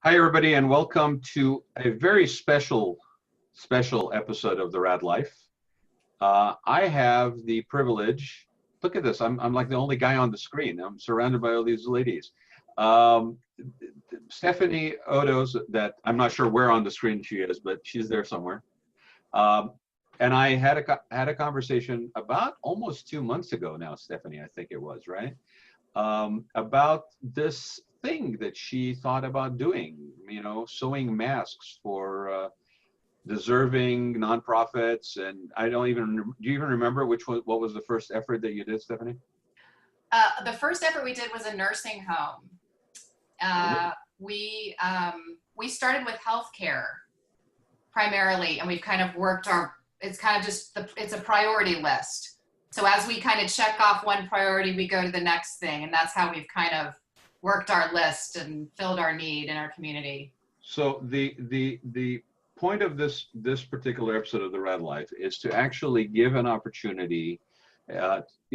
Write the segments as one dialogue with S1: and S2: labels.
S1: Hi, everybody, and welcome to a very special episode of the Rad Life. I have the privilege. Look at this. I'm like the only guy on the screen. I'm surrounded by all these ladies. Um, Stephanie Odos, that I'm not sure where on the screen she is, but she's there somewhere. Um, and I had a conversation about almost 2 months ago now, Stephanie, I think it was, right? About this thing that she thought about doing, sewing masks for deserving nonprofits. And I don't even, do you even remember what was the first effort that you did, Stephanie?
S2: The first effort we did was a nursing home. We started with healthcare primarily, and we've kind of worked it's kind of just it's a priority list. So as we kind of check off one priority, we go to the next thing, and that's how we've kind of worked our list and filled our need in our community.
S1: So the point of this particular episode of the Red Life is to actually give an opportunity.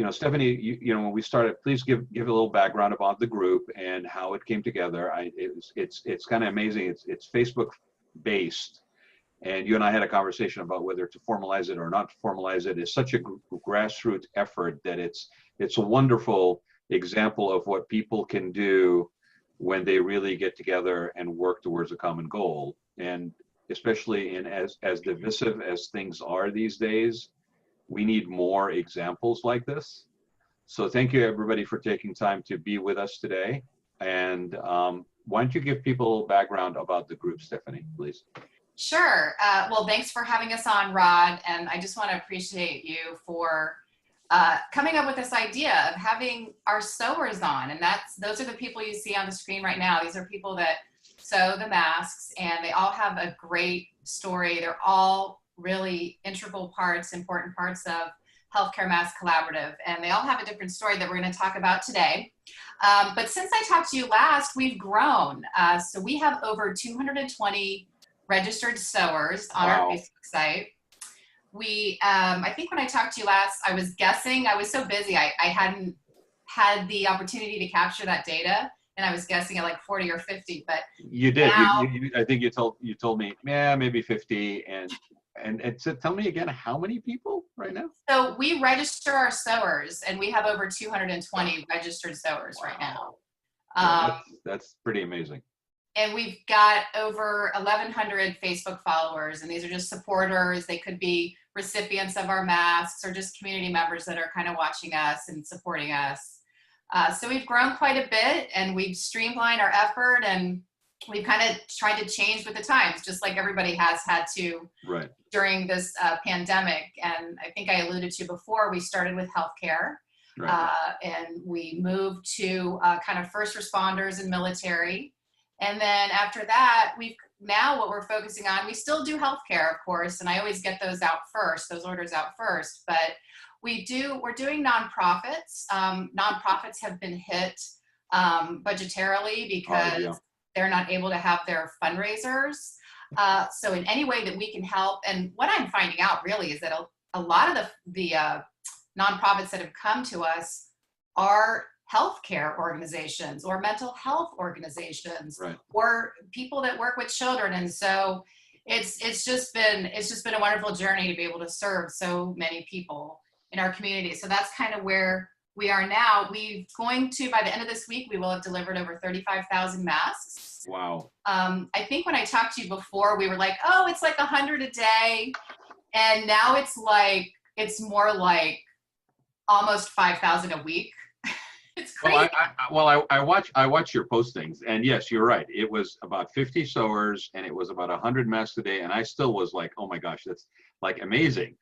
S1: Stephanie, when we started, please give a little background about the group and how it came together. It's kind of amazing. It's Facebook based. And you and I had a conversation about whether to formalize it or not formalize it. It's such a grassroots effort that it's a wonderful example of what people can do when they really get together and work towards a common goal. And especially in as divisive as things are these days, we need more examples like this. So thank you everybody for taking time to be with us today. And why don't you give people a little background about the group, Stephanie, please?
S2: Sure. Well, thanks for having us on, Rod. And I just want to appreciate you for coming up with this idea of having our sewers on. And those are the people you see on the screen right now. These are people that sew the masks, and they all have a great story. They're all really integral parts, important parts of Healthcare Mask Collaborative. And they all have a different story that we're going to talk about today. But since I talked to you last, we've grown. So we have over 220 registered sewers on our Facebook site. I think when I talked to you last, I was guessing, I was so busy, I hadn't had the opportunity to capture that data, and I was guessing at like 40 or 50, but
S1: you did. Now, I think you told me, yeah, maybe 50, and so tell me again, how many people right now?
S2: So we register our sewers, and we have over 220 registered sewers right now.
S1: That's pretty amazing.
S2: And we've got over 1,100 Facebook followers, and these are just supporters. They could be recipients of our masks or just community members that are kind of watching us and supporting us. So we've grown quite a bit, and we've streamlined our effort, and we've kind of tried to change with the times, just like everybody has had to during this pandemic. And I think I alluded to before, we started with healthcare. And we moved to kind of first responders and military. And then after that, what we're focusing on, we still do healthcare, of course, and I always get those orders out first, but we're doing nonprofits. Nonprofits have been hit budgetarily because they're not able to have their fundraisers. So in any way that we can help, and what I'm finding out really is that a lot of the nonprofits that have come to us are healthcare organizations or mental health organizations or people that work with children. And so it's just been a wonderful journey to be able to serve so many people in our community. So that's kind of where we are now. By the end of this week, we will have delivered over 35,000 masks.
S1: Wow.
S2: I think when I talked to you before, we were like, oh, it's like 100 a day. And now it's more like almost 5,000 a week. It's crazy.
S1: I watch your postings, and yes, you're right. It was about 50 sewers, and it was about 100 masks a day, and I still was like, oh my gosh, that's like amazing.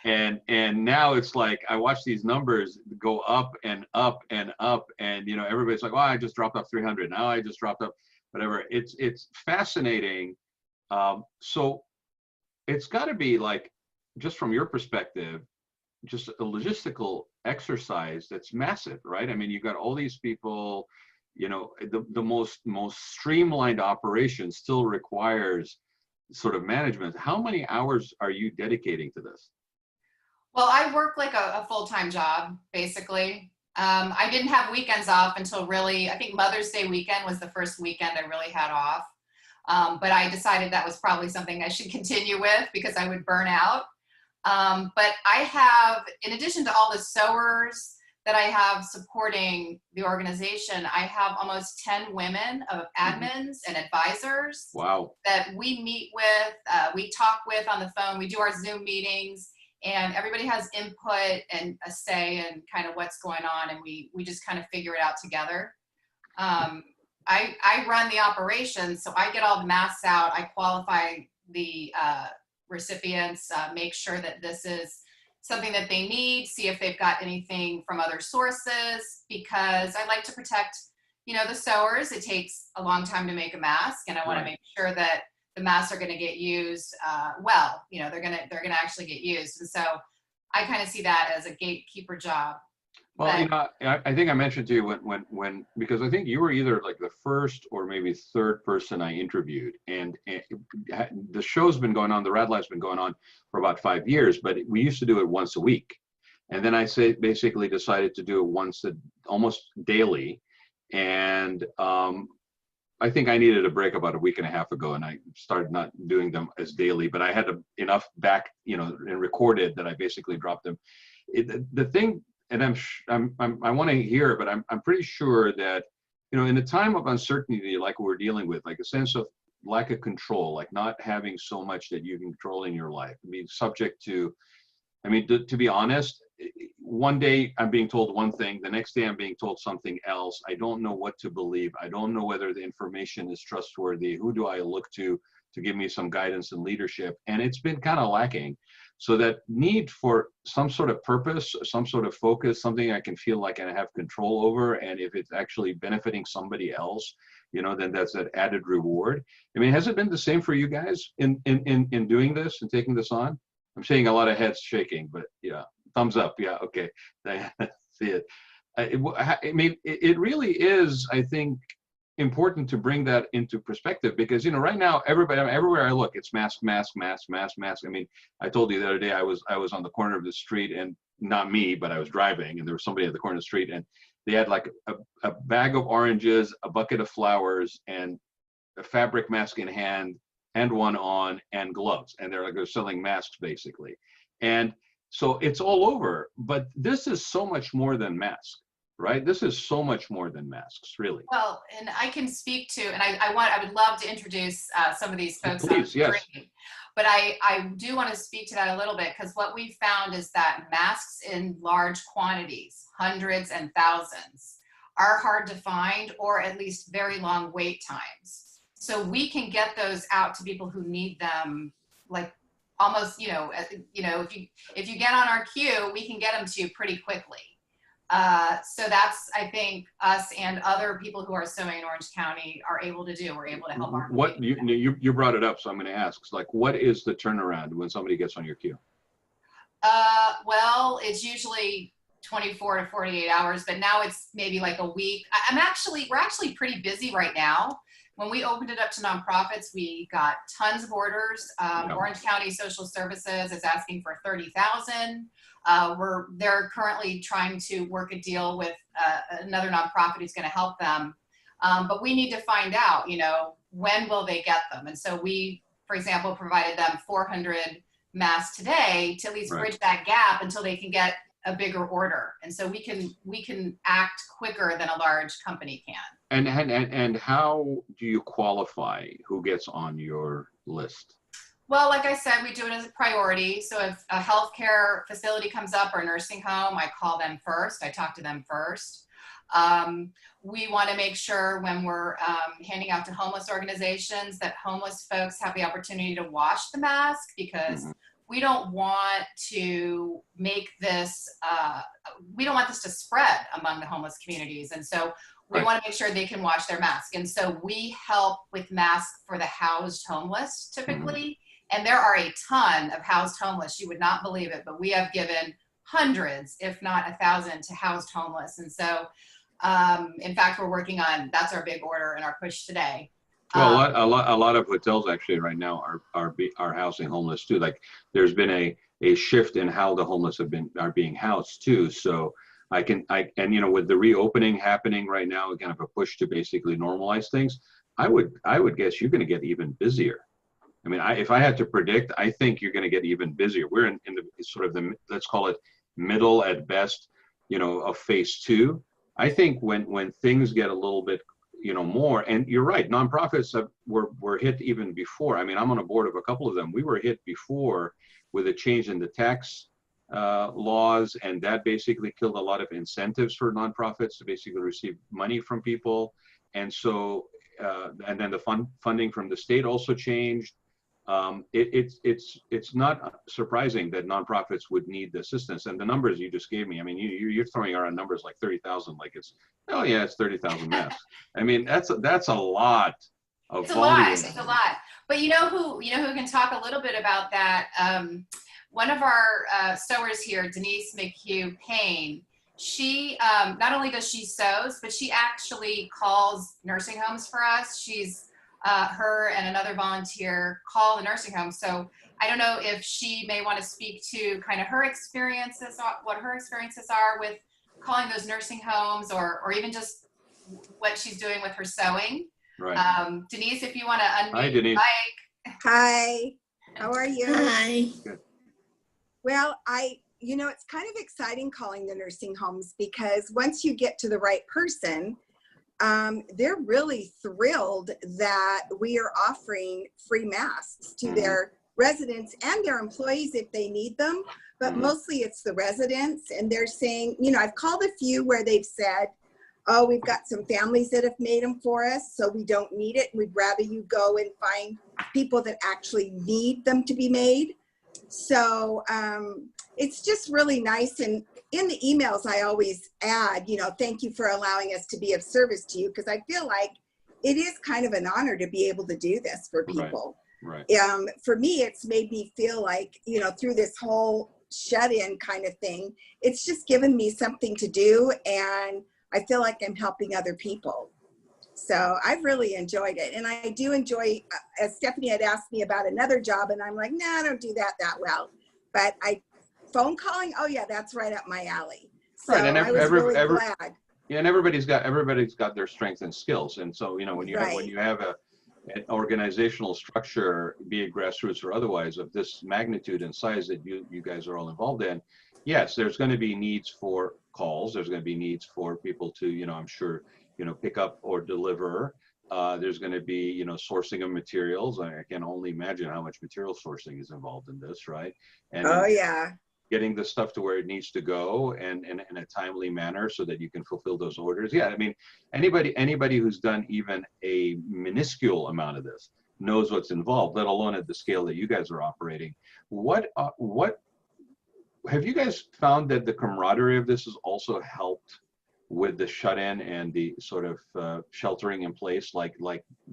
S1: And now it's like I watch these numbers go up and up and up, and everybody's like, I just dropped off 300. Now I just dropped up whatever. It's fascinating. So it's got to be like, just from your perspective, just a logistical exercise that's massive, right? I mean, you've got all these people, the most streamlined operation still requires sort of management. How many hours are you dedicating to this?
S2: Well, I work like a full-time job, basically. I didn't have weekends off until really, I think Mother's Day weekend was the first weekend I really had off. But I decided that was probably something I should continue with because I would burn out. But I have, in addition to all the sewers that I have supporting the organization, I have almost 10 women of admins and advisors.
S1: Wow.
S2: That we meet with, we talk with on the phone, we do our Zoom meetings, and everybody has input and a say in kind of what's going on, and we just kind of figure it out together. I run the operations, so I get all the masks out, I qualify the recipients, make sure that this is something that they need, see if they've got anything from other sources, because I like to protect, the sewers. It takes a long time to make a mask, and I want to make sure that the masks are going to get used well. They're going to actually get used, and so I kind of see that as a gatekeeper job.
S1: Well, I think I mentioned to you when because I think you were either like the first or maybe third person I interviewed, and the show's been going on, the Raad Life's been going on for about 5 years, but we used to do it once a week, and then I basically decided to do it almost daily, and I think I needed a break about a week and a half ago, and I started not doing them as daily, but I had enough back, and recorded that I basically dropped them. The thing. And I want to hear it, but I'm pretty sure that, in a time of uncertainty like we're dealing with, like a sense of lack of control, like not having so much that you can control in your life, subject to, to be honest, one day I'm being told one thing, the next day I'm being told something else. I don't know what to believe. I don't know whether the information is trustworthy. Who do I look to give me some guidance and leadership? And it's been kind of lacking. So that need for some sort of purpose, some sort of focus, something I can feel like I have control over, and if it's actually benefiting somebody else, then that's that added reward. Has it been the same for you guys in doing this and taking this on? I'm seeing a lot of heads shaking, but yeah, thumbs up. Yeah, okay, I see it. It really is, I think, important to bring that into perspective, because right now everywhere I look, it's mask. I told you the other day I was on the corner of the street, and not me, but I was driving, and there was somebody at the corner of the street, and they had like a bag of oranges, a bucket of flowers, and a fabric mask in hand and one on, and gloves, and they're selling masks basically. And so it's all over, but this is so much more than masks. Right? This is so much more than masks, really.
S2: Well, and I can speak to, and I would love to introduce some of these folks.
S1: Please, yes.
S2: But I do want to speak to that a little bit, because what we found is that masks in large quantities, hundreds and thousands, are hard to find, or at least very long wait times. So we can get those out to people who need them, like almost, if you get on our queue, we can get them to you pretty quickly. So that's, I think, us and other people who are sewing in Orange County are able to do. We're able to help our
S1: What you brought it up, so I'm going to ask, like, what is the turnaround when somebody gets on your queue?
S2: Well, it's usually 24 to 48 hours, but now it's maybe like a week. We're actually pretty busy right now. When we opened it up to nonprofits, we got tons of orders. Orange County Social Services is asking for 30,000. They're currently trying to work a deal with another nonprofit who's going to help them. But we need to find out, when will they get them? And so we, for example, provided them 400 masks today to at least bridge that gap until they can get a bigger order. And so we can act quicker than a large company can.
S1: And how do you qualify who gets on your list?
S2: Well, like I said, we do it as a priority. So if a healthcare facility comes up, or a nursing home, I call them first. I talk to them first. We want to make sure when we're handing out to homeless organizations that homeless folks have the opportunity to wash the mask, because we don't want to make this, we don't want this to spread among the homeless communities. And so we want to make sure they can wash their mask. And so we help with masks for the housed homeless typically. And there are a ton of housed homeless. You would not believe it, but we have given hundreds, if not 1,000, to housed homeless. And so, in fact, we're working on, that's our big order in our push today.
S1: Well, a lot of hotels actually right now are housing homeless too. Like there's been a shift in how the homeless are being housed too. So and with the reopening happening right now, kind of a push to basically normalize things. I would guess you're going to get even busier. I mean, if I had to predict, I think you're going to get even busier. We're in the sort of the, let's call it middle at best, of phase two. I think when things get a little bit, more, and you're right, nonprofits were hit even before. I mean, I'm on a board of a couple of them. We were hit before with a change in the tax laws, and that basically killed a lot of incentives for nonprofits to basically receive money from people. And so, and then the funding from the state also changed. It's not surprising that nonprofits would need the assistance. And the numbers you just gave me, I mean, you're throwing around numbers like 30,000, like oh yeah, it's 30,000 masks. I mean, that's a lot of
S2: It's a
S1: volume.
S2: lot. It's a lot. But you know who can talk a little bit about that? One of our sewers here, Denise McHugh Payne, she not only does she sews, but she actually calls nursing homes for us. She's her and another volunteer call the nursing home. So I don't know if she may want to speak to kind of her experiences, what her experiences are with calling those nursing homes, or even just what she's doing with her sewing.
S1: Right.
S2: Denise, if you want to unmute.
S1: Hi, Denise.
S3: Hi, how are you?
S4: Hi.
S1: Good.
S3: Well, it's kind of exciting calling the nursing homes, because once you get to the right person, they're really thrilled that we are offering free masks to their residents and their employees if they need them, but mostly it's the residents. And they're saying, I've called a few where they've said, oh, we've got some families that have made them for us, so we don't need it. We'd rather you go and find people that actually need them to be made. So it's just really nice. And in the emails, I always add, thank you for allowing us to be of service to you, because I feel like it is kind of an honor to be able to do this for people.
S1: Right.
S3: For me, it's made me feel like, through this whole shut-in kind of thing, it's just given me something to do, and I feel like I'm helping other people. So I've really enjoyed it. And I do enjoy, as Stephanie had asked me about another job, and I'm like, nah, I don't do that well. But phone calling, oh yeah, that's right up my alley. So
S1: Right, and
S3: I was really glad.
S1: Yeah, and everybody's got their strengths and skills. And so, when you have an organizational structure, be it grassroots or otherwise, of this magnitude and size that you guys are all involved in, yes, there's going to be needs for calls. There's going to be needs for people to, I'm sure, pick up or deliver. There's going to be, sourcing of materials. I can only imagine how much material sourcing is involved in this, right? And
S3: oh yeah,
S1: getting the stuff to where it needs to go and in a timely manner so that you can fulfill those orders. Yeah, I mean, anybody who's done even a minuscule amount of this knows what's involved, let alone at the scale that you guys are operating. What have you guys found that the camaraderie of this has also helped with the shut-in and the sort of sheltering in place, like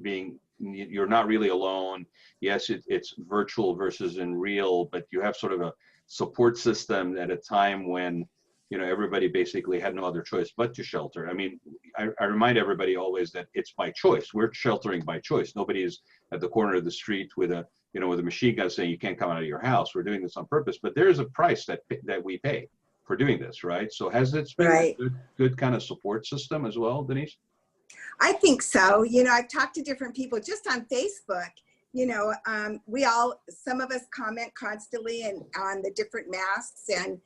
S1: being, you're not really alone. Yes, it's virtual versus in real, but you have sort of a support system at a time when, everybody basically had no other choice but to shelter. I mean, I remind everybody always that it's by choice. We're sheltering by choice. Nobody's at the corner of the street with a machine gun saying you can't come out of your house. We're doing this on purpose, but there is a price that we pay for doing this, right? So has it been
S3: right.
S1: a good kind of support system as well, Denise?
S3: I think so. I've talked to different people just on Facebook. Some of us comment constantly and on the different masks, and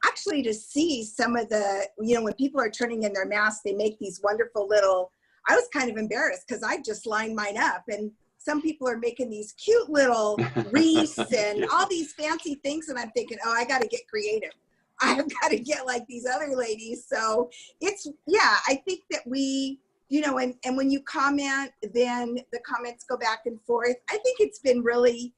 S3: actually to see some of the, when people are turning in their masks, they make these wonderful little, I was kind of embarrassed because I just lined mine up, and some people are making these cute little wreaths and
S1: Yeah.
S3: all these fancy things. And I'm thinking, oh, I got to get creative. I've got to get like these other ladies. So I think that we, and when you comment, then the comments go back and forth. I think it's been really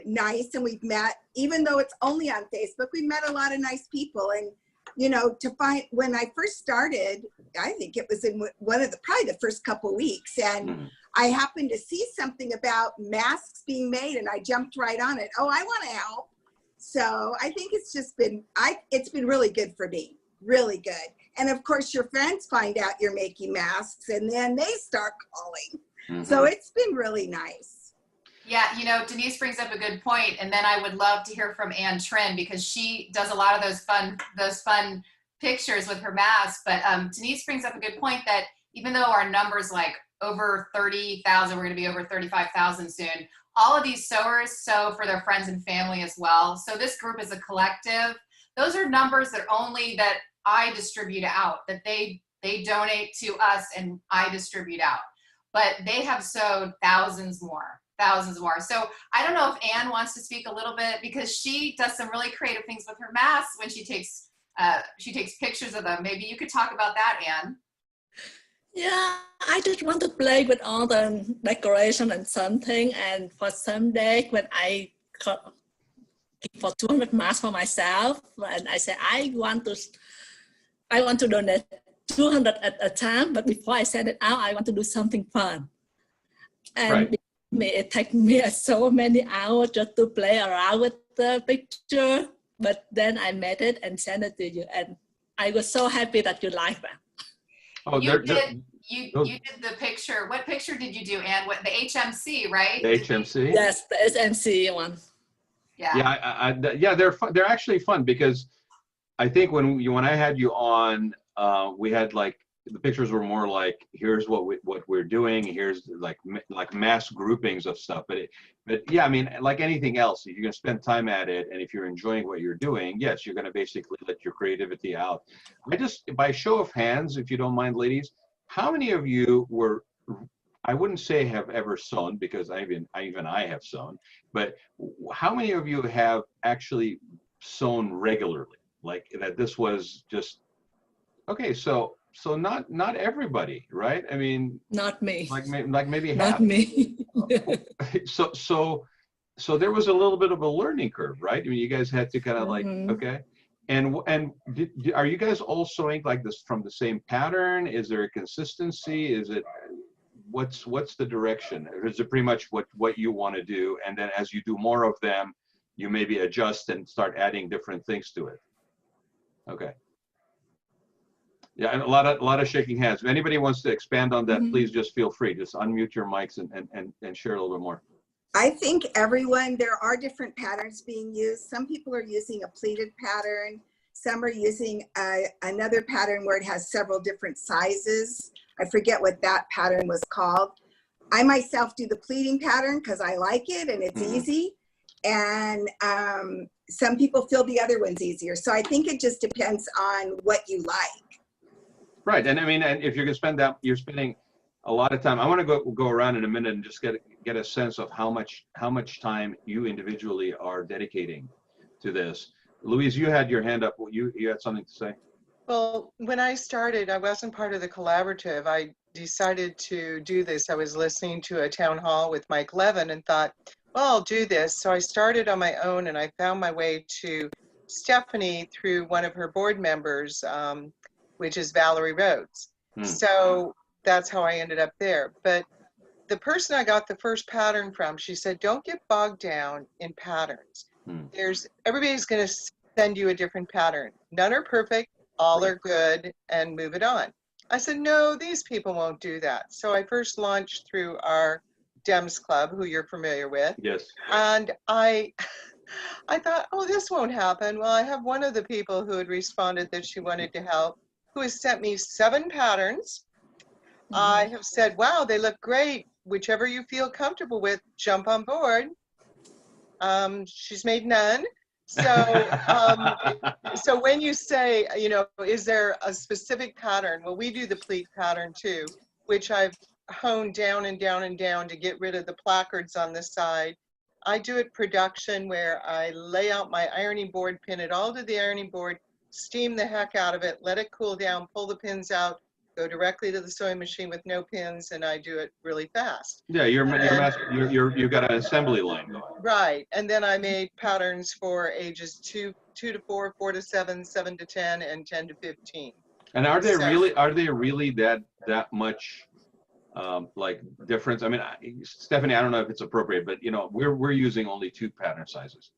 S3: nice. And we've met, even though it's only on Facebook, we met a lot of nice people. And, to find, when I first started, I think it was in one of probably the first couple weeks. And I happened to see something about masks being made, and I jumped right on it. Oh, I want to help. So I think it's just been, it's been really good for me, really good. And of course, your friends find out you're making masks, and then they start calling. So it's been really nice.
S2: Yeah, Denise brings up a good point, and then I would love to hear from Ann Trin, because she does a lot of those fun pictures with her mask. But Denise brings up a good point that even though our numbers over 30,000. We're going to be over 35,000 soon. All of these sewers sew for their friends and family as well. So this group is a collective. Those are numbers that I distribute out, that they donate to us and I distribute out. But they have sewed thousands more. So I don't know if Anne wants to speak a little bit, because she does some really creative things with her masks when she takes pictures of them. Maybe you could talk about that, Anne.
S4: Yeah, I just want to play with all the decoration and something. And for some day when I got for 200 masks for myself, and I said I want to donate 200 at a time. But before I send it out, I want to do something fun. And it takes me so many hours just to play around with the picture. But then I made it and sent it to you, and I was so happy that you liked that.
S2: Oh, you did the picture. What picture did you do, Anne? What, the HMC, right?
S1: The HMC?
S4: Yes, the HMC one.
S2: Yeah.
S1: Yeah, they're fun. They're actually fun, because I think when I had you on, we had like, the pictures were more like, here's what we're doing. Here's like mass groupings of stuff. But yeah, I mean, like anything else, if you're gonna spend time at it, and if you're enjoying what you're doing, yes, you're gonna basically let your creativity out. By show of hands, if you don't mind, ladies, how many of you were, I wouldn't say have ever sewn, because even I have sewn, but how many of you have actually sewn regularly? Like that this was just, okay, so not everybody, right? I mean,
S4: not me.
S1: Like maybe half.
S4: Not me.
S1: So there was a little bit of a learning curve, right? I mean, you guys had to kind of like, okay. And are you guys all sewing like this from the same pattern? Is there a consistency? Is it, what's the direction? Or is it pretty much what you want to do, and then as you do more of them, you maybe adjust and start adding different things to it? Okay. Yeah, and a lot of shaking hands. If anybody wants to expand on that, please just feel free. Just unmute your mics and share a little bit more.
S3: I think there are different patterns being used. Some people are using a pleated pattern. Some are using another pattern where it has several different sizes. I forget what that pattern was called. I myself do the pleating pattern because I like it and it's easy. And some people feel the other one's easier. So I think it just depends on what you like.
S1: Right, and I mean, and if you're gonna spend that, you're spending a lot of time. I want to go around in a minute and just get a sense of how much time you individually are dedicating to this. Louise, you had your hand up. You had something to say?
S5: Well, when I started, I wasn't part of the collaborative. I decided to do this. I was listening to a town hall with Mike Levin and thought, well, I'll do this. So I started on my own, and I found my way to Stephanie through one of her board members, which is Valerie Rhodes. So that's how I ended up there. But the person I got the first pattern from, she said, don't get bogged down in patterns. Everybody's going to send you a different pattern. None are perfect, all are good, and move it on. I said, no, these people won't do that. So I first launched through our DEMS Club, who you're familiar with.
S1: Yes.
S5: And I thought, oh, this won't happen. Well, I have one of the people who had responded that she wanted to help, who has sent me 7 patterns. I have said, wow, they look great. Whichever you feel comfortable with, jump on board. She's made none. So, so when you say, you know, is there a specific pattern? Well, we do the pleat pattern too, which I've honed down and down and down to get rid of the placards on the side. I do it production where I lay out my ironing board, pin it all to the ironing board, steam the heck out of it, let it cool down, pull the pins out, go directly to the sewing machine with no pins, and I do it really fast.
S1: Yeah, you've got an assembly line going.
S5: Right, and then I made patterns for ages 2 to 4, 4 to 7, 7 to 10, and 10 to 15.
S1: And are they really that much like difference? I mean, Stephanie, I don't know if it's appropriate, but you know, we're using only 2 pattern sizes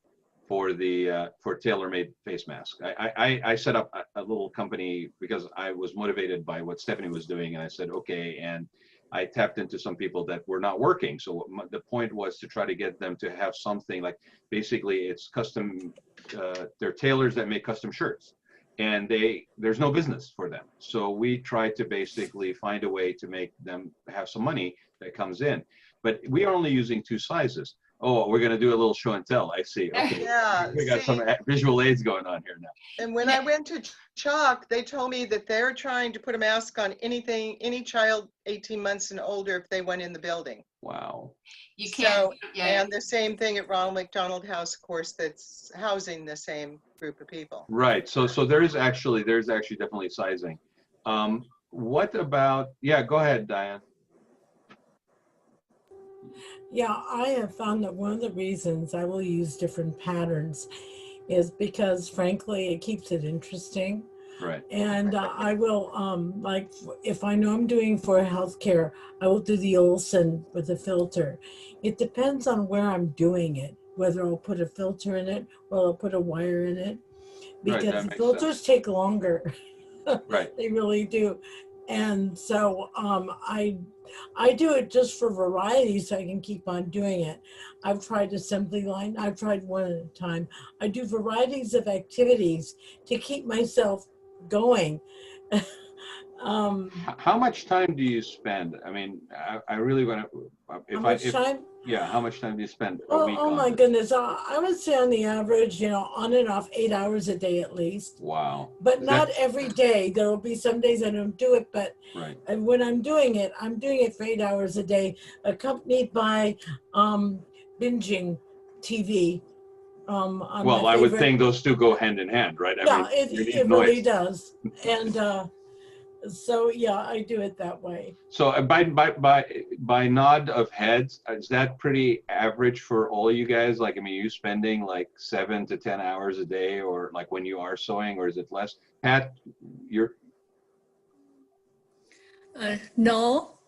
S1: for the for tailor-made face mask. I set up a little company because I was motivated by what Stephanie was doing, and I said okay, and I tapped into some people that were not working. So the point was to try to get them to have something like, basically it's custom, they're tailors that make custom shirts. and there's no business for them. So we try to basically find a way to make them have some money that comes in. But we are only using 2 sizes. Oh, we're going to do a little show and tell. I see. Okay.
S5: Yeah,
S1: We got some visual aids going on here now.
S5: and when I went to Chalk, they told me that they're trying to put a mask on any child 18 months and older if they went in the building.
S1: Wow.
S2: You can't.
S5: And the same thing at Ronald McDonald House, of course, that's housing the same group of people.
S1: Right. So there's actually definitely sizing. What about, yeah, go ahead, Diane.
S6: Yeah, I have found that one of the reasons I will use different patterns is because, frankly, it keeps it interesting.
S1: Right.
S6: And I will, like, if I know I'm doing for healthcare, I will do the Olsen with a filter. It depends on where I'm doing it, whether I'll put a filter in it or I'll put a wire in it, because the filters take longer.
S1: Right.
S6: They really do. And so I do it just for variety so I can keep on doing it. I've tried assembly line. I've tried one at a time. I do varieties of activities to keep myself going.
S1: How much time do you spend? I mean, I really want to,
S6: How much time?
S1: Yeah, how much time do you spend a week
S6: Oh
S1: on
S6: my
S1: this?
S6: goodness. I would say on the average, on and off 8 hours a day at least.
S1: Wow.
S6: But not every day. There will be some days I don't do it, but
S1: Right.
S6: and when I'm doing it for 8 hours a day, accompanied by binging TV.
S1: Well, I would think those two go hand in hand, right? I
S6: Yeah,
S1: mean,
S6: it really does. And so, yeah, I do it that way.
S1: So by nod of heads, is that pretty average for all you guys? Like, I mean, you spending like 7 to 10 hours a day, or like when you are sewing, or is it less? Pat, you're.
S4: No,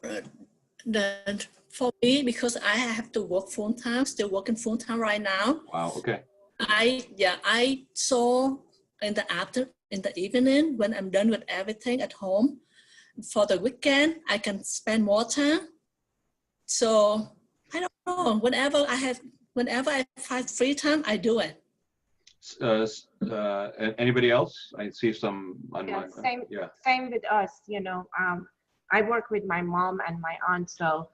S4: for me, because I have to work full time, still working full time right now.
S1: Wow. Okay.
S4: I sew in the evening when I'm done with everything at home. For the weekend, I can spend more time. So I don't know. Whenever I find free time, I do it.
S1: Anybody else? I see some.
S7: Same with us. I work with my mom and my aunt, so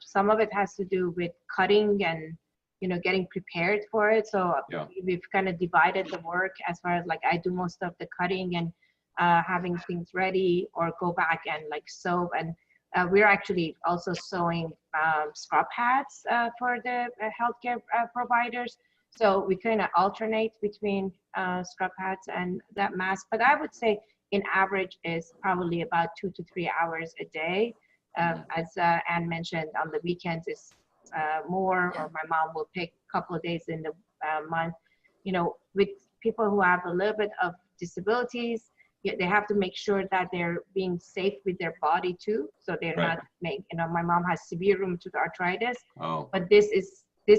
S7: some of it has to do with cutting and getting prepared for it. So we've kind of divided the work as far as like I do most of the cutting and having things ready, or go back and like sew. And we're actually also sewing scrub hats for the healthcare providers. So we kind of alternate between scrub hats and that mask. But I would say in average is probably about 2 to 3 hours a day. As Anne mentioned, on the weekends is more, or my mom will pick a couple of days in the month. With people who have a little bit of disabilities, they have to make sure that they're being safe with their body too. So they're not my mom has severe rheumatoid arthritis, but this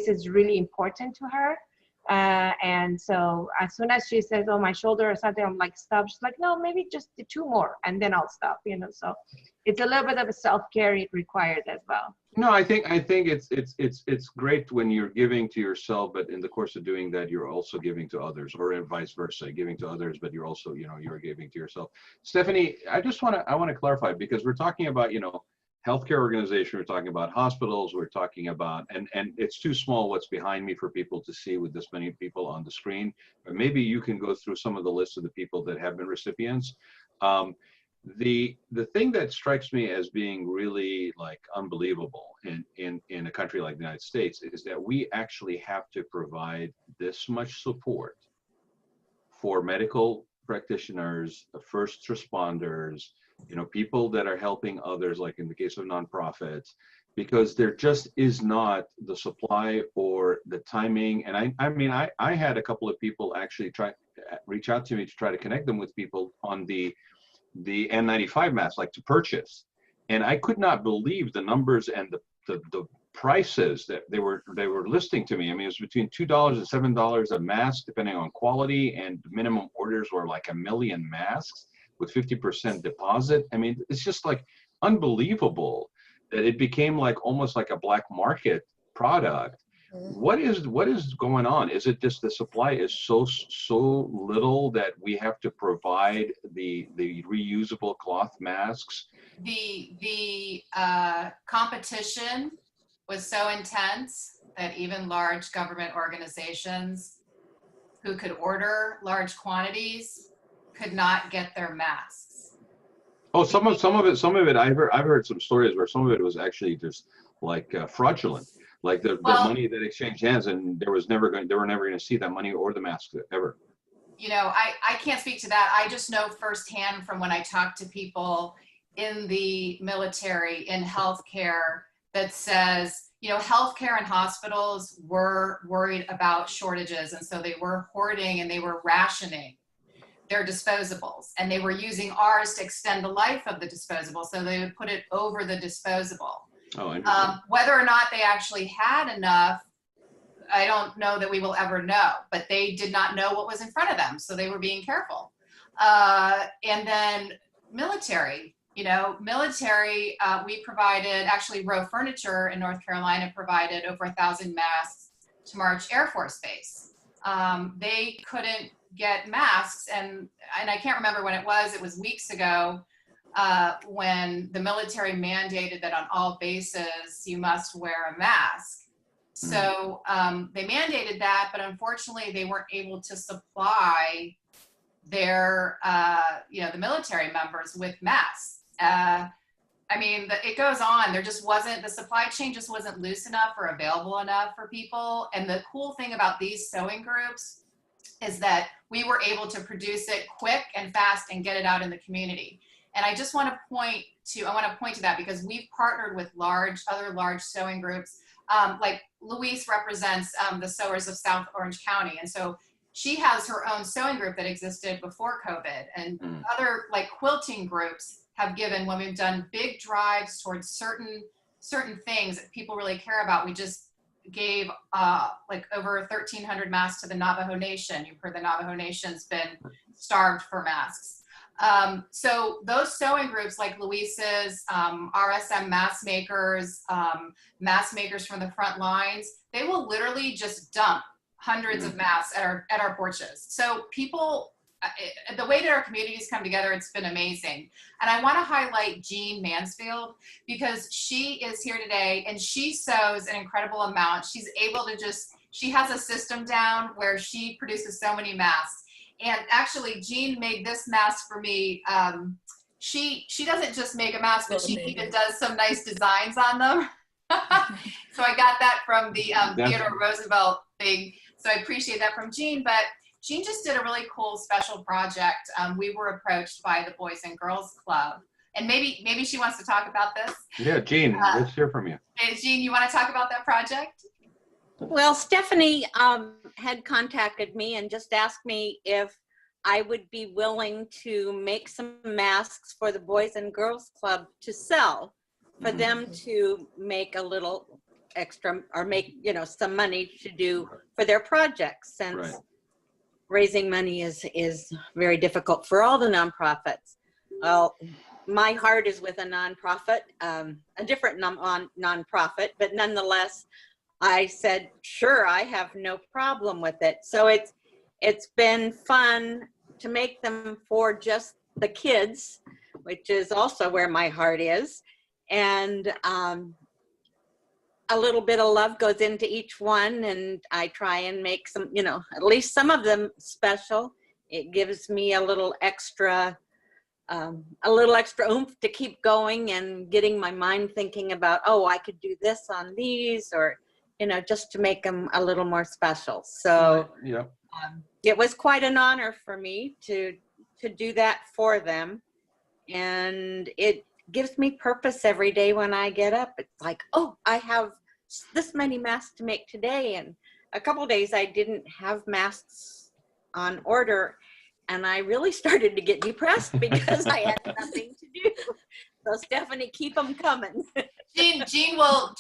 S7: is really important to her. And so as soon as she says, oh, my shoulder or something, I'm like, stop. She's like, no, maybe just 2 more and then I'll stop, so it's a little bit of a self-care required as well.
S1: No, I think it's great when you're giving to yourself, but in the course of doing that, you're also giving to others, or vice versa, giving to others, but you're also, you're giving to yourself. Stephanie, I want to clarify, because we're talking about, healthcare organization, we're talking about hospitals, we're talking about, and it's too small what's behind me for people to see with this many people on the screen, but maybe you can go through some of the lists of the people that have been recipients. The thing that strikes me as being really like unbelievable in a country like the United States is that we actually have to provide this much support for medical practitioners, first responders, people that are helping others, like in the case of nonprofits, because there just is not the supply or the timing. And I had a couple of people actually reach out to me to try to connect them with people on the N95 mask, like to purchase. And I could not believe the numbers and the prices that they were listing to me. I mean, it was between $2 and $7 a mask, depending on quality, and minimum orders were like 1 million masks with 50% deposit. I mean, it's just like unbelievable that it became like almost like a black market product. what is going on? Is it just the supply is so little that we have to provide the reusable cloth masks?
S2: The competition was so intense that even large government organizations who could order large quantities could not get their masks.
S1: Oh, some of it. I've heard some stories where some of it was actually just like fraudulent, like the money that exchanged hands, and they were never going to see that money or the mask ever.
S2: You know, I can't speak to that. I just know firsthand from when I talk to people in the military, in healthcare, that says, you know, healthcare and hospitals were worried about shortages, and so they were hoarding and they were rationing their disposables, and they were using ours to extend the life of the disposable, so they would put it over the disposable.
S1: Oh,
S2: whether or not they actually had enough, I don't know that we will ever know, but they did not know what was in front of them, so they were being careful. And then military, we provided, actually Row Furniture in North Carolina provided over 1,000 masks to March Air Force Base. They couldn't get masks, and I can't remember when it was weeks ago, when the military mandated that on all bases you must wear a mask. So they mandated that, but unfortunately they weren't able to supply their, the military members with masks. I mean, it goes on. There just wasn't, the supply chain just wasn't loose enough or available enough for people. And the cool thing about these sewing groups is that we were able to produce it quick and fast and get it out in the community. And I just want to point to that because we've partnered with other large sewing groups. Like Louise represents the sewers of South Orange County. And so she has her own sewing group that existed before COVID, and other like quilting groups have given, when we've done big drives towards certain things that people really care about. We just gave like over 1,300 masks to the Navajo Nation. You've heard the Navajo Nation's been starved for masks. So those sewing groups like Louise's, RSM mask makers from the front lines, they will literally just dump hundreds of masks at our porches. So people, the way that our communities come together, it's been amazing. And I want to highlight Jean Mansfield because she is here today and she sews an incredible amount. She's able to she has a system down where she produces so many masks. And actually, Jean made this mask for me. She doesn't just make a mask, but she even does some nice designs on them. So I got that from the Theodore Roosevelt thing. So I appreciate that from Jean. But Jean just did a really cool special project. We were approached by the Boys and Girls Club. And maybe she wants to talk about this.
S1: Yeah, Jean, let's hear from you.
S2: Jean, you want to talk about that project?
S8: Well, Stephanie had contacted me and just asked me if I would be willing to make some masks for the Boys and Girls Club to sell, for them to make a little extra or make, some money to do for their projects, since raising money is very difficult for all the nonprofits. Well, my heart is with a nonprofit, a different nonprofit, but nonetheless, I said, sure, I have no problem with it. So it's been fun to make them for just the kids, which is also where my heart is. And a little bit of love goes into each one, and I try and make some, at least some of them special. It gives me a little extra oomph to keep going and getting my mind thinking about, oh, I could do this on these, or just to make them a little more special. So it was quite an honor for me to do that for them. And it gives me purpose every day when I get up. It's like, oh, I have this many masks to make today. And a couple of days I didn't have masks on order. And I really started to get depressed because I had nothing to do. So Stephanie, keep them coming.
S2: Jean will,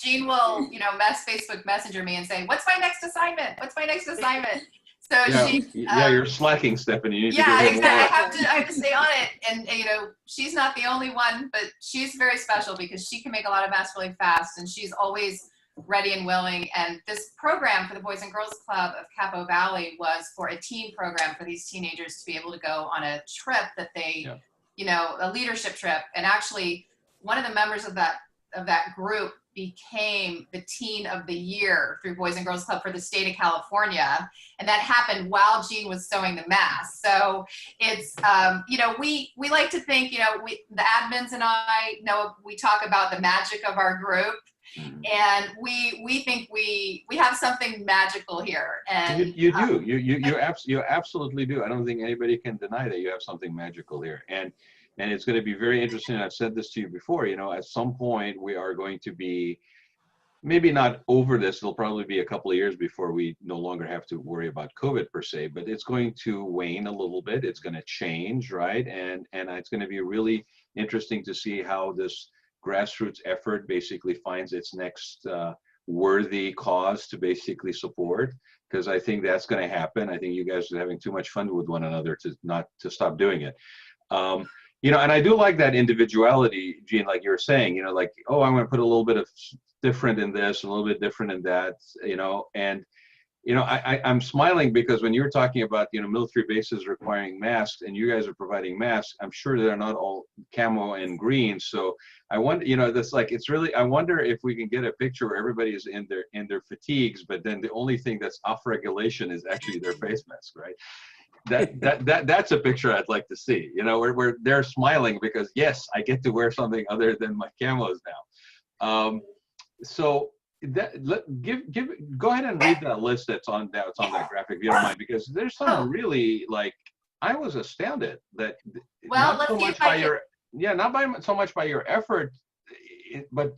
S2: Facebook Messenger me and say, "What's my next assignment? What's my next assignment?" So
S1: you're slacking, Stephanie. You need
S2: exactly. I have to stay on it. And she's not the only one, but she's very special because she can make a lot of masks really fast, and she's always ready and willing. And this program for the Boys and Girls Club of Capo Valley was for a teen program for these teenagers to be able to go on a trip that they, you know, a leadership trip. And actually, one of the members of that group became the Teen of the Year through Boys and Girls Club for the state of California. And that happened while Jean was sewing the mask. So it's, you know, we like to think, you know, the admins and I know we talk about the magic of our group. And we think we have something magical here. And
S1: you do. You absolutely do. I don't think anybody can deny that you have something magical here. And it's going to be very interesting. I've said this to you before, you know, at some point we are going to be, maybe not over this, it'll probably be a couple of years before we no longer have to worry about COVID per se, but it's going to wane a little bit. It's going to change, right? And it's going to be really interesting to see how this grassroots effort basically finds its next worthy cause to basically support, because I think that's going to happen. I think you guys are having too much fun with one another to stop doing it. You know, and I do like that individuality, Jean, like you were saying, you know, like, oh, I'm going to put a little bit of different in this, a little bit different in that, you know, and, you know, I'm smiling because when you're talking about, you know, military bases requiring masks and you guys are providing masks, I'm sure they're not all camo and green. So I wonder, you know, that's like, it's really, I wonder if we can get a picture where everybody is in their fatigues, but then the only thing that's off regulation is actually their face mask, right? That's a picture I'd like to see, you know, where they're smiling because yes, I get to wear something other than my camos now. So go ahead and read that list that's on that graphic if you don't mind, because there's some really, like, I was astounded that not so much by your effort, but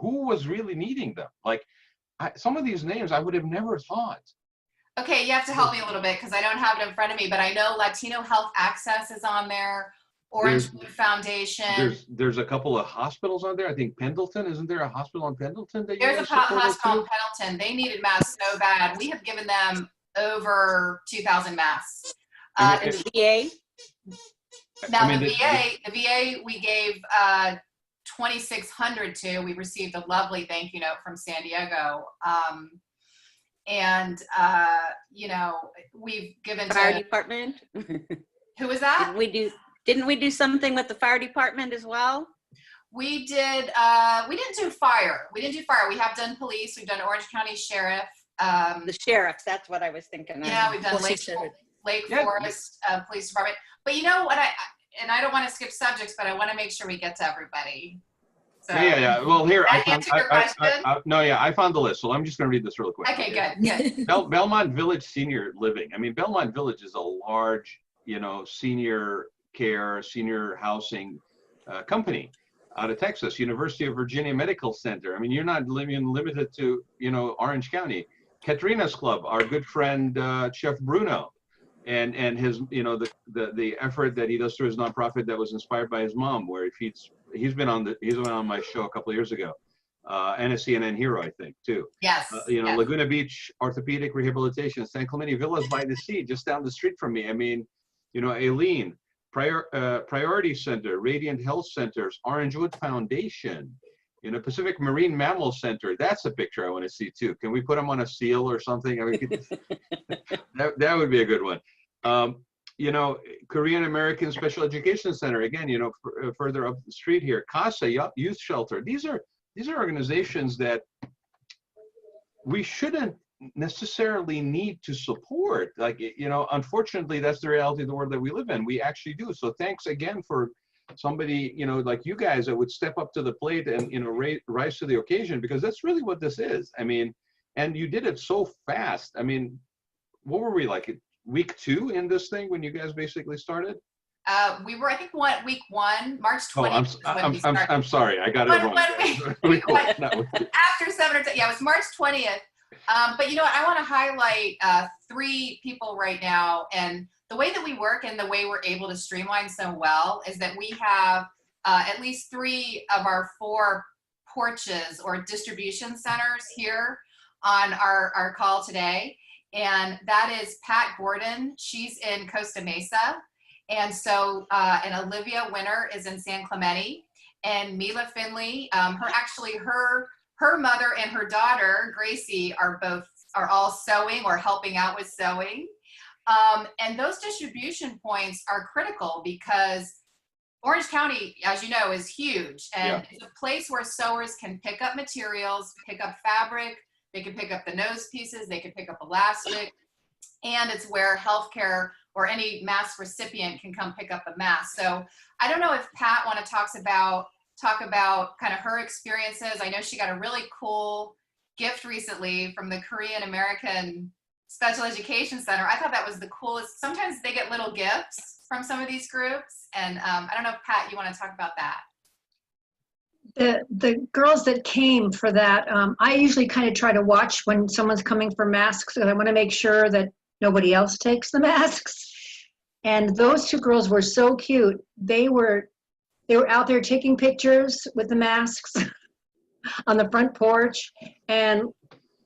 S1: who was really needing them. Like some of these names I would have never thought.
S2: Okay, you have to help me a little bit because I don't have it in front of me, but I know Latino Health Access is on there, Orange Blue Foundation.
S1: There's a couple of hospitals on there. I think Pendleton, isn't there a hospital in Pendleton that
S2: There's a hospital in Pendleton. They needed masks so bad. We have given them over 2,000 masks.
S8: And the VA?
S2: Now the VA we gave 2,600 to. We received a lovely thank you note from San Diego. And you know, we've given
S8: fire
S2: to
S8: department.
S2: Who was that?
S8: Didn't we do something with the fire department as well?
S2: We did. We didn't do fire. We have done police. We've done Orange County Sheriff.
S8: The sheriffs. That's what I was thinking.
S2: Yeah, we've done Lake Forest Police Department. But you know what? I don't want to skip subjects, but I want to make sure we get to everybody. So,
S1: yeah. Well, here I found the list, so I'm just going to read this real quick.
S2: Okay, good.
S1: Belmont Village Senior Living. I mean, Belmont Village is a large, you know, senior care, senior housing company out of Texas. University of Virginia Medical Center. I mean, you're not limited to, you know, Orange County. Katrina's Club, our good friend Chef Bruno, and his, you know, the effort that he does through his nonprofit that was inspired by his mom, where he feeds. He's been on my show a couple of years ago, and a CNN hero, I think, too.
S2: Yes.
S1: You know, yes. Laguna Beach Orthopedic Rehabilitation, San Clemente Villas by the Sea, just down the street from me. I mean, you know, Aileen, Priority Center, Radiant Health Centers, Orangewood Foundation, you know, Pacific Marine Mammal Center. That's a picture I want to see too. Can we put them on a seal or something? I mean, that would be a good one. You know, Korean American Special Education Center, again, you know, further up the street here, CASA Youth Shelter. These are organizations that we shouldn't necessarily need to support. Like, you know, unfortunately, that's the reality of the world that we live in. We actually do. So thanks again for somebody, you know, like you guys that would step up to the plate and, you know, rise to the occasion, because that's really what this is. I mean, and you did it so fast. I mean, what were we like? Week 2 in this thing when you guys basically started?
S2: We were, I think, week 1, March 20th.
S1: Oh, I'm sorry, I got it wrong.
S2: Week 1, after 7 or 10, yeah, it was March 20th. But you know what, I want to highlight 3 people right now, and the way that we work and the way we're able to streamline so well is that we have at least 3 of our 4 porches or distribution centers here on our call today. And that is Pat Gordon. She's in Costa Mesa. And so, and Olivia Winter is in San Clemente. And Mila Finley, her her mother and her daughter, Gracie, are all sewing or helping out with sewing. And those distribution points are critical because Orange County, as you know, is huge. And it's a place where sewers can pick up materials, pick up fabric, they can pick up the nose pieces, they can pick up elastic. And it's where healthcare or any mask recipient can come pick up a mask. So I don't know if Pat want to talk about kind of her experiences. I know she got a really cool gift recently from the Korean American Special Education Center. I thought that was the coolest. Sometimes they get little gifts from some of these groups. And I don't know if Pat, you want to talk about that.
S9: The girls that came for that, I usually kind of try to watch when someone's coming for masks, because I want to make sure that nobody else takes the masks. And those two girls were so cute. They were out there taking pictures with the masks on the front porch. And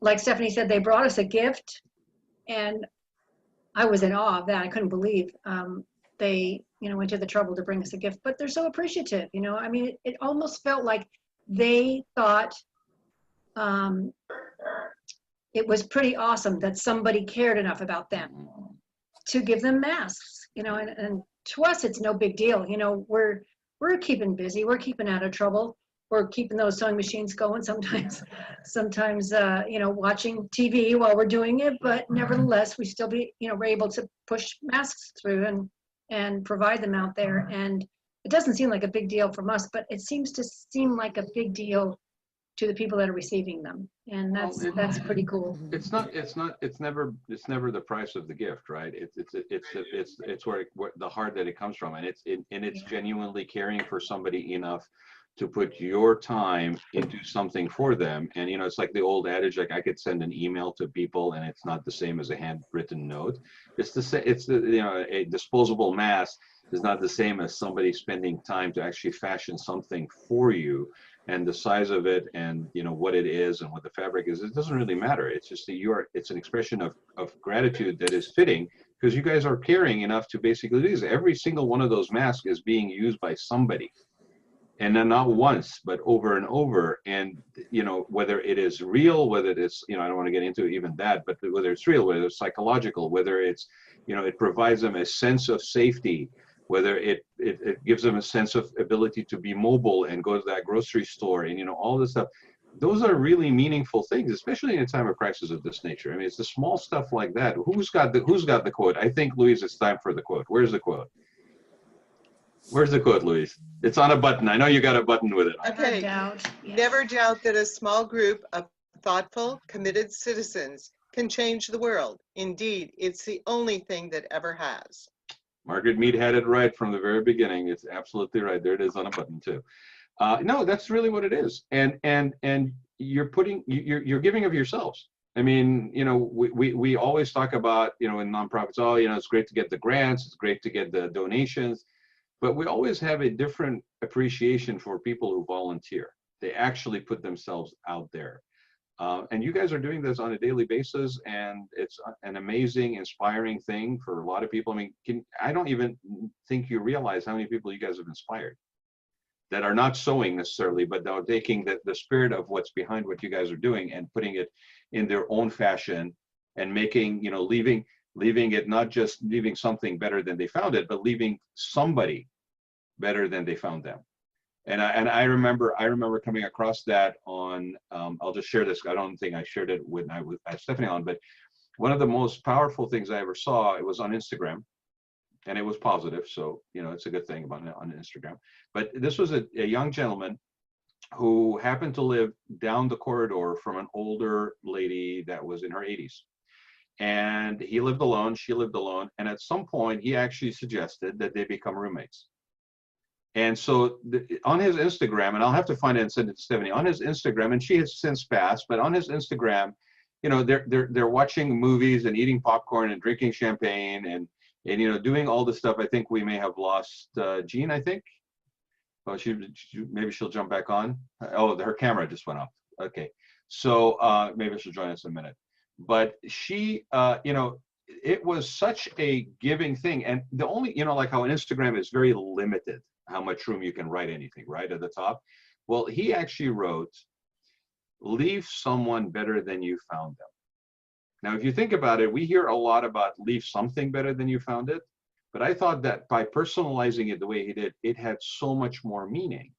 S9: like Stephanie said, they brought us a gift. And I was in awe of that. I couldn't believe they, went to the trouble to bring us a gift. But they're so appreciative, I mean, it almost felt like they thought it was pretty awesome that somebody cared enough about them to give them masks, and to us, it's no big deal. We're keeping busy, we're keeping out of trouble, we're keeping those sewing machines going sometimes, watching TV while we're doing it, but nevertheless, we still we're able to push masks through and provide them out there. And it doesn't seem like a big deal from us, but it seems to seem like a big deal to the people that are receiving them. And that's pretty cool.
S1: It's never the price of the gift, right? It's where the heart that it comes from, and it's genuinely caring for somebody enough to put your time into something for them. And it's like the old adage, like I could send an email to people and it's not the same as a handwritten note. A disposable mask is not the same as somebody spending time to actually fashion something for you. And the size of it and what it is and what the fabric is, it doesn't really matter. It's just it's an expression of gratitude that is fitting, because you guys are caring enough to basically do this. Every single one of those masks is being used by somebody. And then not once, but over and over. And, whether it is real, whether it's, I don't want to get into even that, but whether it's real, whether it's psychological, whether it's, it provides them a sense of safety, whether it gives them a sense of ability to be mobile and go to that grocery store and, all this stuff. Those are really meaningful things, especially in a time of crisis of this nature. I mean, it's the small stuff like that. Who's got the quote? I think, Louise, it's time for the quote. Where's the quote? Where's the quote, Louise? It's on a button. I know you got a button with it.
S5: Okay. Never doubt that a small group of thoughtful, committed citizens can change the world. Indeed, it's the only thing that ever has.
S1: Margaret Mead had it right from the very beginning. It's absolutely right. There it is on a button too. No, that's really what it is. And you're giving of yourselves. I mean, we always talk about, in nonprofits, it's great to get the grants, it's great to get the donations. But we always have a different appreciation for people who volunteer. They actually put themselves out there. And you guys are doing this on a daily basis, and it's an amazing, inspiring thing for a lot of people. I mean, I don't even think you realize how many people you guys have inspired that are not sewing necessarily, but they're taking the spirit of what's behind what you guys are doing and putting it in their own fashion and making, leaving it, not just leaving something better than they found it, but leaving somebody better than they found them. And I remember coming across that on, I'll just share this. I don't think I shared it when I had Stephanie on, but one of the most powerful things I ever saw, it was on Instagram, and it was positive. So, it's a good thing about it on Instagram. But this was a young gentleman who happened to live down the corridor from an older lady that was in her 80s. And he lived alone, she lived alone. And at some point, he actually suggested that they become roommates. And so on his Instagram, and I'll have to find it and send it to Stephanie, on his Instagram, and she has since passed, but on his Instagram, they're watching movies and eating popcorn and drinking champagne and doing all the stuff. I think we may have lost Jean, I think. Oh, maybe she'll jump back on. Oh, her camera just went off. Okay. So maybe she'll join us in a minute. But she, it was such a giving thing. And the only, like how on Instagram is very limited, how much room you can write anything, right, at the top. Well, he actually wrote, leave someone better than you found them. Now, if you think about it, we hear a lot about leave something better than you found it, but I thought that by personalizing it the way he did, it had so much more meaning.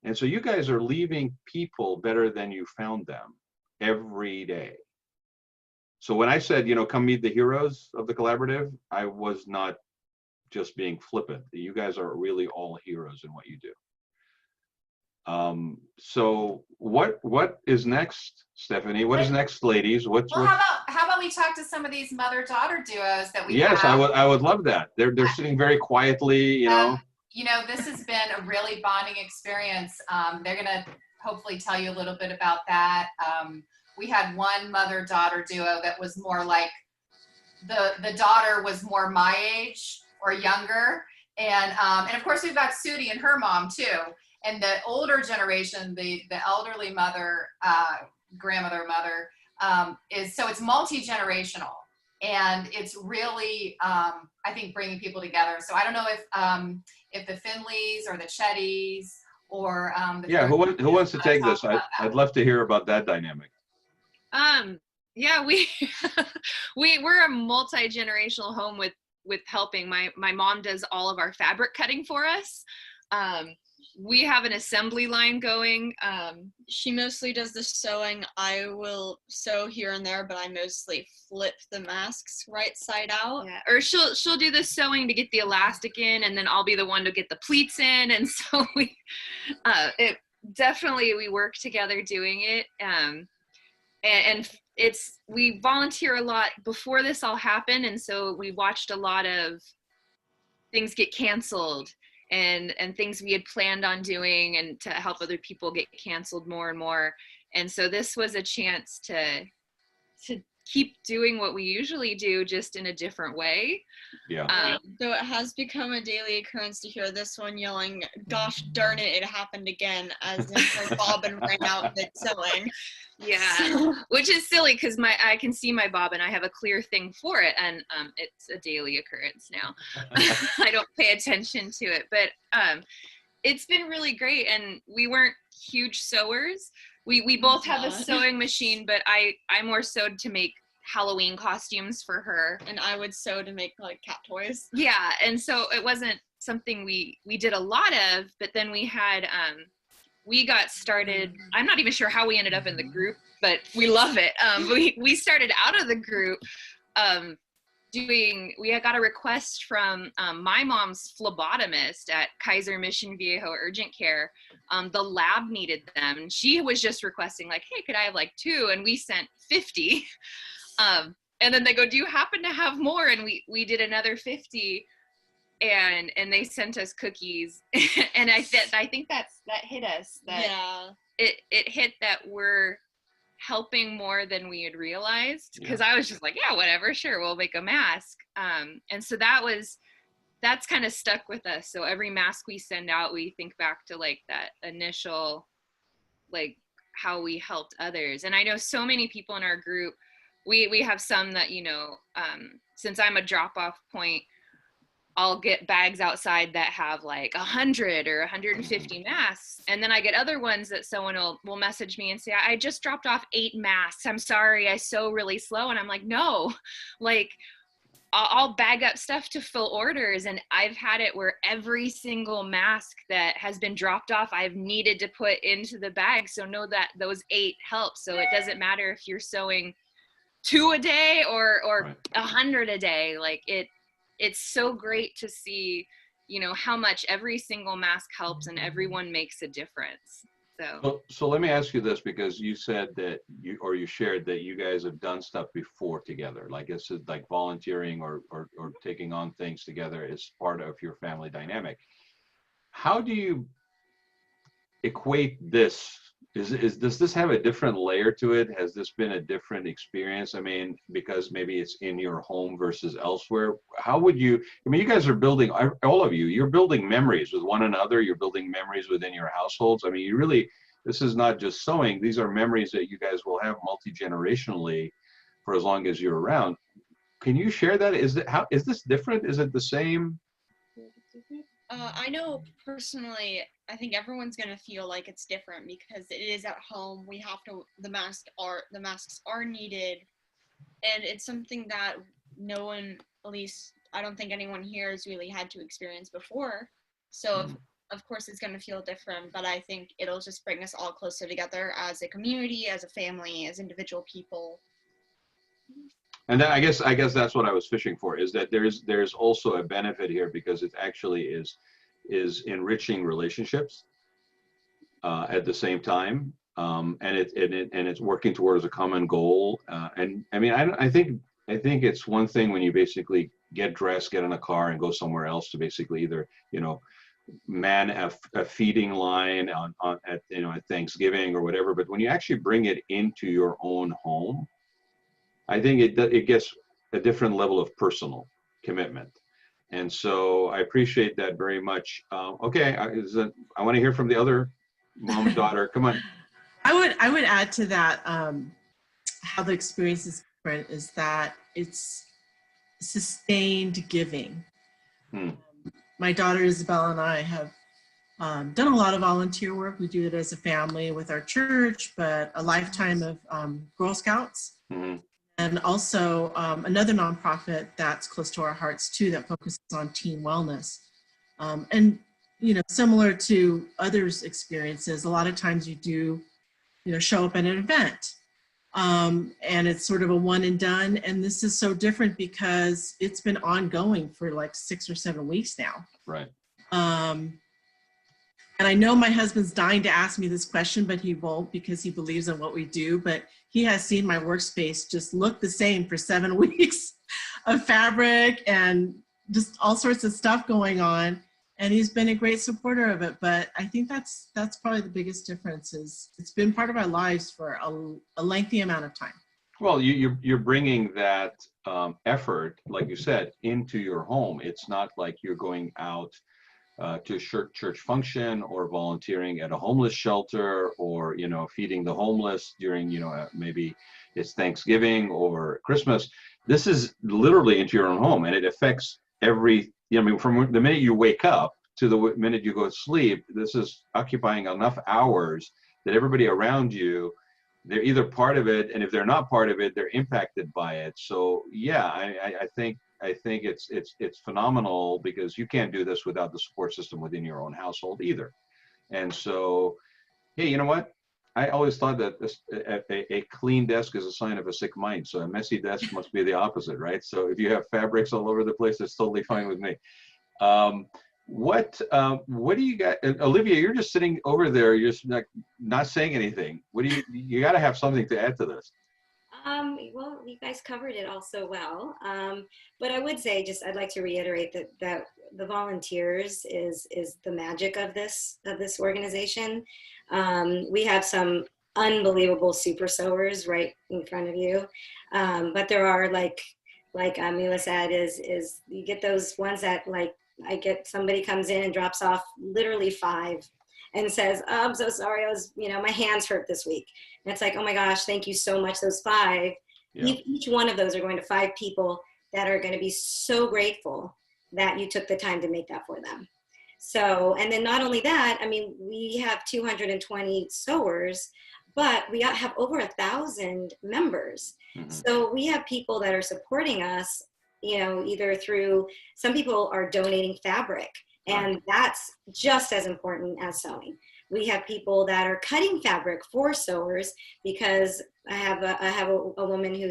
S1: And so you guys are leaving people better than you found them every day. So when I said, come meet the heroes of the collaborative, I was not just being flippant. You guys are really all heroes in what you do. So what is next, Stephanie? What is next, ladies?
S2: Well, how about we talk to some of these mother-daughter duos that we have?
S1: Yes, I would love that. They're sitting very quietly,
S2: This has been a really bonding experience. They're gonna hopefully tell you a little bit about that. We had one mother-daughter duo that was more like the daughter was more my age or younger, and of course we've got Sudi and her mom too. And the older generation, the elderly mother, grandmother, mother, so it's multi-generational, and it's really, I think, bringing people together. So I don't know if the Finleys or the Chettys or
S1: who wants to take this? I'd love to hear about that dynamic.
S10: Yeah, we're a multi-generational home with helping. My mom does all of our fabric cutting for us. We have an assembly line going.
S11: She mostly does the sewing. I will sew here and there, but I mostly flip the masks right side out.
S10: Yeah. Or she'll do the sewing to get the elastic in, and then I'll be the one to get the pleats in. And so we work together doing it. And we volunteer a lot before this all happened, and so we watched a lot of things get canceled. And things we had planned on doing, and to help other people get canceled more and more. And so this was a chance to keep doing what we usually do, just in a different way.
S1: Yeah.
S11: So it has become a daily occurrence to hear this one yelling, "Gosh darn it, it happened again," as if her bobbin ran out mid-sewing.
S10: Yeah, which is silly because I can see my bobbin. I have a clear thing for it, and it's a daily occurrence now. I don't pay attention to it, but it's been really great. And we weren't huge sewers. We both have a sewing machine, but I more sewed to make Halloween costumes for her,
S11: and I would sew to make like cat toys.
S10: Yeah, and so it wasn't something we did a lot of, but then we had we got started. I'm not even sure how we ended up in the group, but we love it. We started out of the group we had got a request from my mom's phlebotomist at Kaiser Mission Viejo Urgent Care. The lab needed them, and she was just requesting like, hey, could I have like 2? And we sent 50. And then they go, do you happen to have more? And we did another 50, and they sent us cookies. And I think that hit us. It hit that we're helping more than we had realized, because I was just like, yeah, whatever, sure, we'll make a mask. And so that's kind of stuck with us. So every mask we send out, we think back to like that initial, like how we helped others. And I know so many people in our group, we have some that, since I'm a drop-off point, I'll get bags outside that have like 100 or 150 masks. And then I get other ones that someone will message me and say, I just dropped off 8 masks. I'm sorry, I sew really slow. And I'm like, no, like I'll bag up stuff to fill orders. And I've had it where every single mask that has been dropped off, I've needed to put into the bag. So know that those 8 help. So it doesn't matter if you're sewing 2 a day or 100 a day. Like it's so great to see, how much every single mask helps and everyone makes a difference.
S1: So let me ask you this, because you said that you shared that you guys have done stuff before together, like it's like volunteering or taking on things together as part of your family dynamic. How do you equate this? Does this have a different layer to it? Has this been a different experience? I mean, because maybe it's in your home versus elsewhere. How would you, you guys are building, all of you, you're building memories with one another. You're building memories within your households. I mean, this is not just sewing. These are memories that you guys will have multi-generationally for as long as you're around. Can you share that? Is this different? Is it the same?
S11: I know personally, I think everyone's gonna feel like it's different because it is at home. We have to, the masks are needed, and it's something that no one, at least I don't think anyone here has really had to experience before. So of course it's gonna feel different, but I think it'll just bring us all closer together as a community, as a family, as individual people.
S1: And then I guess that's what I was fishing for, is that there's also a benefit here because it actually is enriching relationships at the same time, and it's working towards a common goal. And I mean, I think it's one thing when you basically get dressed, get in a car, and go somewhere else to basically either man a feeding line at at Thanksgiving or whatever. But when you actually bring it into your own home, I think it gets a different level of personal commitment. And so I appreciate that very much. Okay, I want to hear from the other mom and daughter. Come on.
S12: I would add to that, how the experience is different is that it's sustained giving. My daughter Isabel and I have done a lot of volunteer work. We do it as a family with our church, but a lifetime of Girl Scouts. And also another nonprofit that's close to our hearts too, that focuses on teen wellness. And similar to others' experiences, a lot of times you do, show up at an event, and it's sort of a one and done. And this is so different because it's been ongoing for like 6 or 7 weeks now.
S1: Right.
S12: And I know my husband's dying to ask me this question, but he won't because he believes in what we do. But he has seen my workspace just look the same for 7 weeks of fabric and just all sorts of stuff going on. And he's been a great supporter of it. But I think that's probably the biggest difference, is it's been part of our lives for a lengthy amount of time.
S1: Well, you're bringing that effort, like you said, into your home. It's not like you're going out to a church function or volunteering at a homeless shelter or feeding the homeless during maybe it's Thanksgiving or Christmas. This is literally into your own home, and it affects every from the minute you wake up to the minute you go to sleep. This is occupying enough hours that everybody around you, they're either part of it, and if they're not part of it, they're impacted by it. So yeah, I think it's phenomenal, because you can't do this without the support system within your own household either. And so, hey, you know what? I always thought that a clean desk is a sign of a sick mind. So a messy desk must be the opposite, right? So if you have fabrics all over the place, it's totally fine with me. What do you got, Olivia? You're just sitting over there. You're just not saying anything. What do you got to have something to add to this?
S13: Well, you guys covered it all so well. But I would say, I'd like to reiterate that the volunteers is the magic of this organization. We have some unbelievable super sewers right in front of you. But there are, like Mila said, is you get those ones that, like, somebody comes in and drops off literally 5 and says, oh, I'm so sorry, my hands hurt this week. And it's like, oh my gosh, thank you so much. Those 5, each one of those are going to 5 people that are going to be so grateful that you took the time to make that for them. So, and then not only that, we have 220 sewers, but we have over 1,000 members. So we have people that are supporting us, either through, some people are donating fabric, and that's just as important as sewing. We have people that are cutting fabric for sewers, because I have a woman who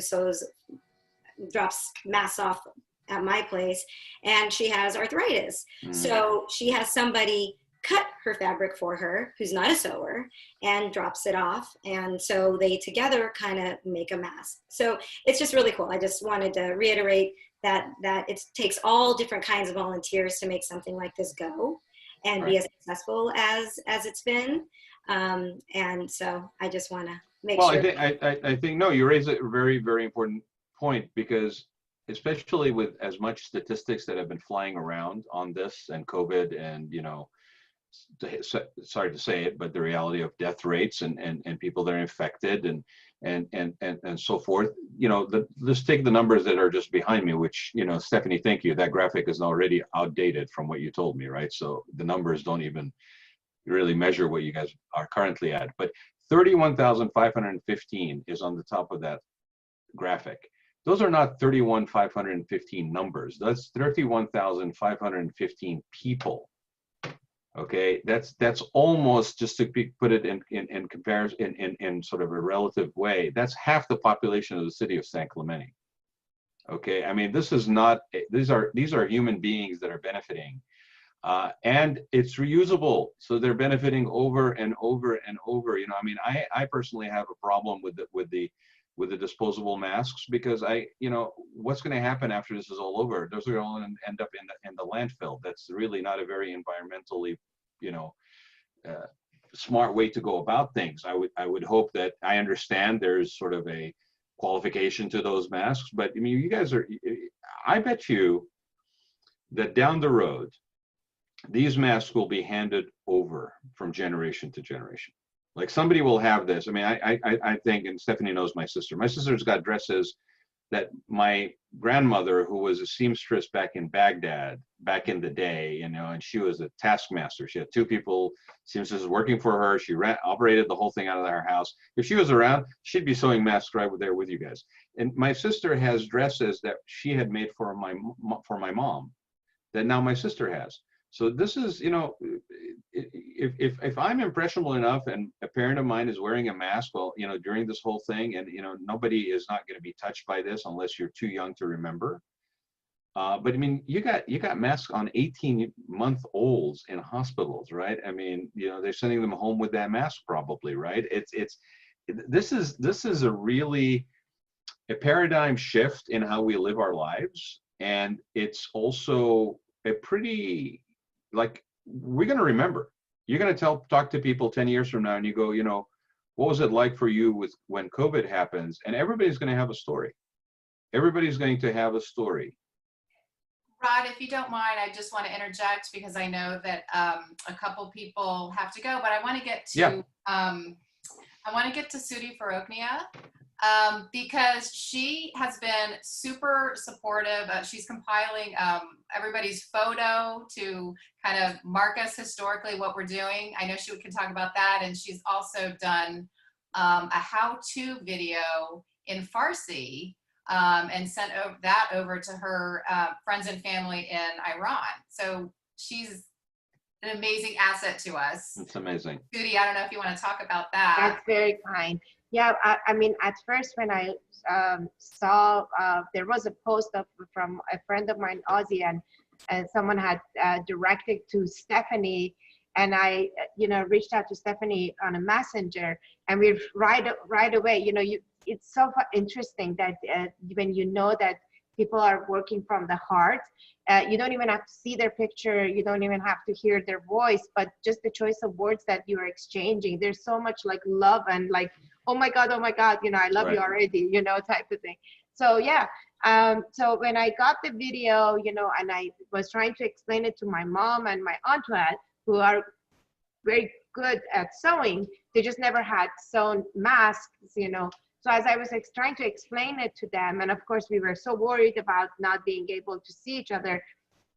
S13: drops masks off at my place, and she has arthritis. So she has somebody cut her fabric for her who's not a sewer and drops it off. And so they together kind of make a mask. So it's just really cool. I just wanted to reiterate that it takes all different kinds of volunteers to make something like this go and be as successful as it's been. And so I just want to make sure.
S1: Well, I think, no, you raise a very, very important point, because especially with as much statistics that have been flying around on this and COVID and, sorry to say it, but the reality of death rates and people that are infected and so forth. You know, let's take the numbers that are just behind me, which, you know, Stephanie, thank you. That graphic is already outdated from what you told me, right? So the numbers don't even really measure what you guys are currently at. But 31,515 is on the top of that graphic. Those are not 31,515 numbers. That's 31,515 people. Okay, that's almost, just to put it in comparison, in sort of a relative way, that's half the population of the city of San Clemente. Okay, I mean, this is not, these are human beings that are benefiting, and it's reusable, so they're benefiting over and over and over. You know, I mean, I personally have a problem with the disposable masks, because you know, what's going to happen after this is all over? Those are going to end up in the landfill. That's really not a very environmentally, you know, smart way to go about things. I would hope that, I understand there's sort of a qualification to those masks, but I mean, you guys are, I bet you that down the road, these masks will be handed over from generation to generation. Like, somebody will have this. I mean, I think, and Stephanie knows my sister. My sister's got dresses that my grandmother, who was a seamstress back in Baghdad, back in the day, you know, and she was a taskmaster. She had 2 people, seamstresses, working for her. She operated the whole thing out of her house. If she was around, she'd be sewing masks right there with you guys. And my sister has dresses that she had made for my mom that now my sister has. So this is, you know, if I'm impressionable enough and a parent of mine is wearing a mask, well, you know, during this whole thing, and, you know, nobody is not going to be touched by this unless you're too young to remember. But I mean, you got masks on 18-month-olds in hospitals, right? I mean, you know, they're sending them home with that mask probably, right? This is a really a paradigm shift in how we live our lives, and it's also a pretty, like, we're going to remember. You're going to talk to people 10 years from now, and you go, you know, what was it like for you when COVID happens? And everybody's going to have a story. Everybody's going to have a story.
S2: Rod, if you don't mind, I just want to interject, because I know that a couple people have to go, but I want to get to Sudi Faroknia, because she has been super supportive. She's compiling everybody's photo to kind of mark us historically what we're doing. I know she can talk about that, and she's also done a how-to video in Farsi, and sent that over to her friends and family in Iran. So she's an amazing asset to us.
S1: It's amazing.
S2: Sudi, I don't know if you want to talk about that.
S7: That's very kind. Yeah, I mean, at first when I saw there was a post from a friend of mine, Ozzy, and someone had directed to Stephanie, and I, you know, reached out to Stephanie on a messenger, and we right away, you know, it's so interesting that when you know that people are working from the heart, you don't even have to see their picture, you don't even have to hear their voice, but just the choice of words that you're exchanging, there's so much like love and like, oh my God, you know, I love you already, you know, type of thing. So yeah, so when I got the video, you know, and I was trying to explain it to my mom and my Antoinette, who are very good at sewing, they just never had sewn masks, you know. So as I was trying to explain it to them, and of course we were so worried about not being able to see each other.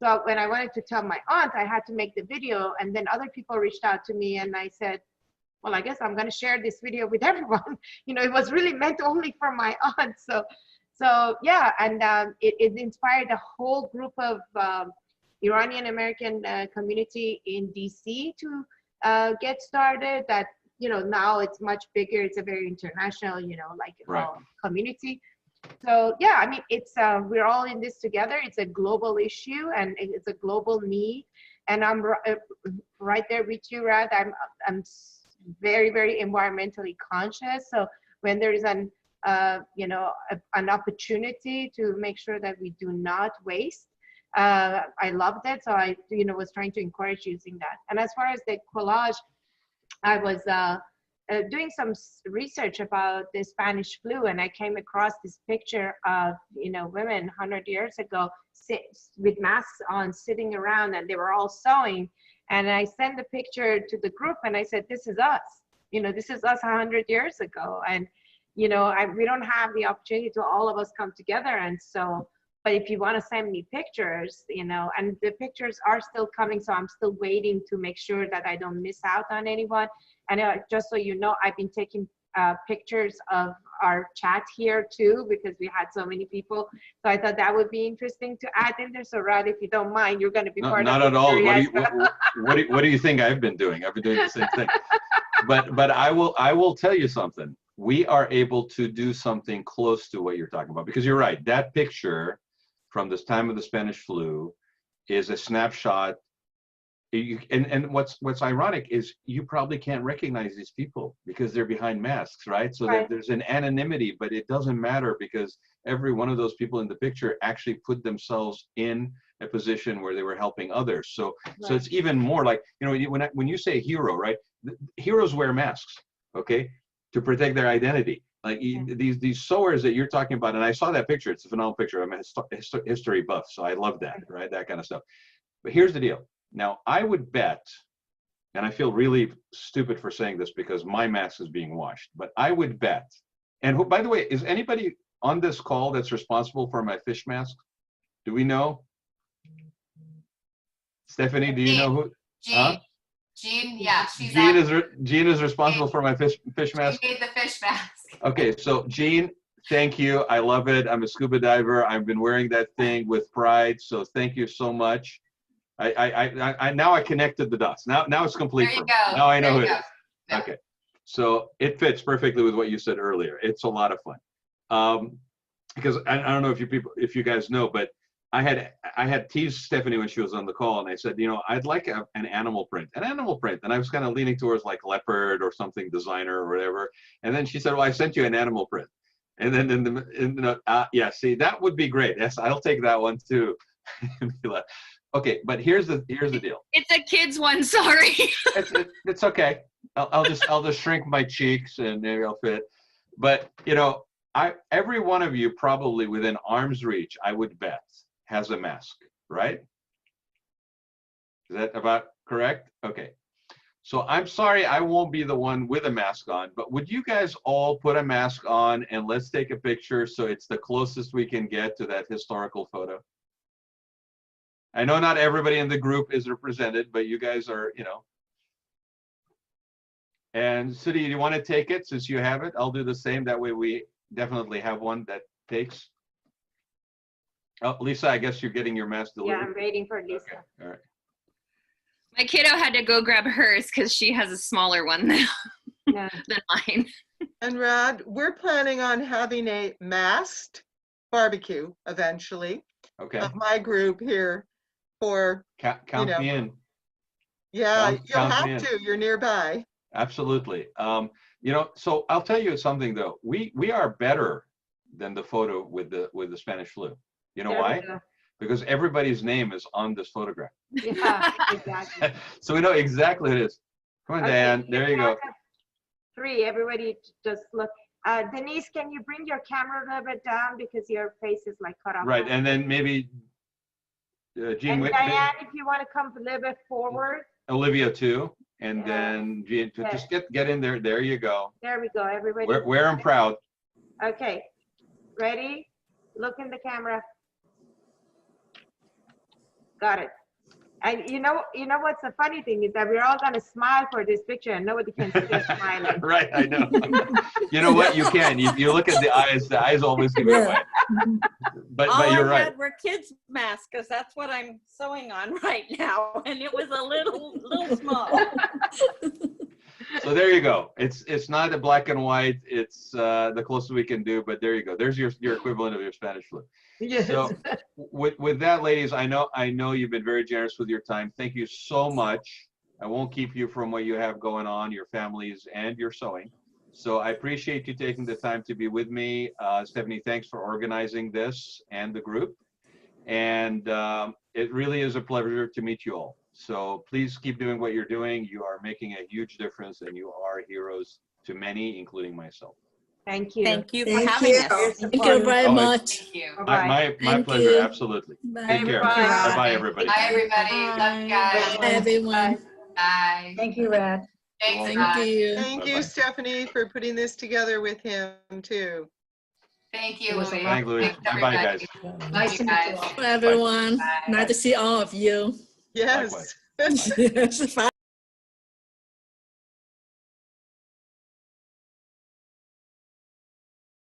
S7: So when I wanted to tell my aunt, I had to make the video, and then other people reached out to me, and I said, well, I guess I'm going to share this video with everyone. You know, it was really meant only for my aunt. So yeah, and it inspired a whole group of Iranian American community in DC to get started. That, you know, now it's much bigger. It's a very international, you know, like community. So yeah, I mean, it's we're all in this together. It's a global issue, and it's a global need. And I'm right there with you, Rad. I'm very, very environmentally conscious. So when there is an an opportunity to make sure that we do not waste, I loved it. So I, you know, was trying to encourage using that. And as far as the collage, I was doing some research about the Spanish flu, and I came across this picture of, you know, women 100 years ago with masks on, sitting around, and they were all sewing. And I sent the picture to the group and I said, this is us. This is us 100 years ago. And, we don't have the opportunity to all of us come together. And so, but if you want to send me pictures, and the pictures are still coming. So I'm still waiting to make sure that I don't miss out on anyone. And just so you know, I've been taking pictures of our chat here too, because we had so many people. So I thought that would be interesting to add in there. So Raad, if you don't mind, you're going to be part
S1: not
S7: of it.
S1: Not at all. What do you think I've been doing? I've been doing the same thing. But I will tell you something. We are able to do something close to what you're talking about, because you're right. That picture from this time of the Spanish flu is a snapshot. And what's ironic is you probably can't recognize these people because they're behind masks, right? So
S7: Right.
S1: there's an anonymity, but it doesn't matter because every one of those people in the picture actually put themselves in a position where they were helping others. So it's even more like, when you say hero, right? Heroes wear masks, okay, to protect their identity. Like these sewers that you're talking about, and I saw that picture. It's a phenomenal picture. I'm a history buff, so I love that, right? That kind of stuff. But here's the deal. Now, I would bet, and I feel really stupid for saying this because my mask is being washed, but I would bet, and who, by the way, is anybody on this call that's responsible for my fish mask? Do we know? Stephanie, do you know who?
S2: Jean, yeah, she's
S1: Jean is responsible for my fish mask.
S2: She made the fish mask.
S1: Okay, so Jean, thank you. I love it. I'm a scuba diver. I've been wearing that thing with pride. So thank you so much. I now I connected the dots. Now it's complete.
S2: There you
S1: for me.
S2: go.
S1: Now I know
S2: There you
S1: it.
S2: go. Yeah.
S1: Okay, so it fits perfectly with what you said earlier. It's a lot of fun. Because I don't know if you guys know, but I had teased Stephanie when she was on the call, and I said, I'd like an animal print, and I was kind of leaning towards like leopard or something designer or whatever. And then she said, well, I sent you an animal print. And then yeah, see, that would be great. Yes, I'll take that one too. Okay, but here's the deal.
S10: It's a kid's one, sorry.
S1: It's okay. I'll just shrink my cheeks and maybe I'll fit. But every one of you probably within arm's reach, I would bet, has a mask, right? Is that about correct? Okay. So I'm sorry I won't be the one with a mask on, but would you guys all put a mask on and let's take a picture so it's the closest we can get to that historical photo? I know not everybody in the group is represented, but you guys are, And Sudhi, do you want to take it since you have it? I'll do the same. That way we definitely have one that takes. Oh, Lisa, I guess you're getting your mask delivered.
S7: Yeah, I'm waiting for Lisa.
S1: Okay. All right.
S10: My kiddo had to go grab hers because she has a smaller one than mine.
S5: And Raad, we're planning on having a masked barbecue eventually.
S1: Okay.
S5: Of my group here for
S1: count me in.
S5: Yeah, you'll have to. You're nearby.
S1: Absolutely. So I'll tell you something though. We are better than the photo with the Spanish flu. You know why? Because everybody's name is on this photograph.
S7: Yeah, exactly.
S1: So we know exactly who it is. Come on, Dan. There you go.
S7: 3, everybody just look. Denise, can you bring your camera a little bit down because your face is like cut off?
S1: Right, and then maybe Jean.
S7: And Diane, if you want to come a little bit forward.
S1: Olivia too, and then Jean, just get in there. There you go.
S7: There we go, everybody.
S1: Wear them proud.
S7: Okay, ready? Look in the camera. Got it. And you know what's the funny thing is that we're all gonna smile for this picture and nobody can see us smiling.
S1: Right, I know. You know what? You can. You look at the eyes always give it away. But you're right.
S8: All I had were kids' masks because that's what I'm sewing on right now, and it was a little small.
S1: So there you go. It's not a black and white. It's the closest we can do. But there you go. There's your equivalent of your Spanish flu.
S5: Yes.
S1: So with that, ladies, I know you've been very generous with your time. Thank you so much. I won't keep you from what you have going on, your families and your sewing. So I appreciate you taking the time to be with me. Stephanie, thanks for organizing this and the group. And it really is a pleasure to meet you all. So please keep doing what you're doing. You are making a huge difference and you are heroes to many, including myself.
S7: Thank you.
S8: Thank you for
S3: Thank
S8: having
S3: you.
S8: us.
S4: Thank you very
S1: Oh,
S4: much.
S2: Thank you.
S1: My
S4: Thank
S1: pleasure,
S4: you.
S1: absolutely.
S4: Bye.
S1: Take care.
S5: Bye.
S1: Bye-bye, everybody.
S2: Bye, everybody. Love you guys.
S4: Bye, everyone.
S2: Bye.
S9: Thank you, Rad.
S2: Thanks,
S1: welcome.
S2: Rod.
S4: Thank you.
S5: Thank
S1: Bye-bye.
S5: you, Stephanie, for putting this together with him too.
S2: Thank you,
S9: It was a
S2: Louise.
S9: lot.
S1: Thank Louise.
S2: Thanks,
S1: Bye-bye,
S2: everybody.
S1: guys.
S9: Nice to meet you
S2: guys.
S9: all.
S4: Bye, everyone.
S2: Bye.
S4: Nice to see all of you.
S5: Yes.
S1: Likewise.
S4: Yes, bye.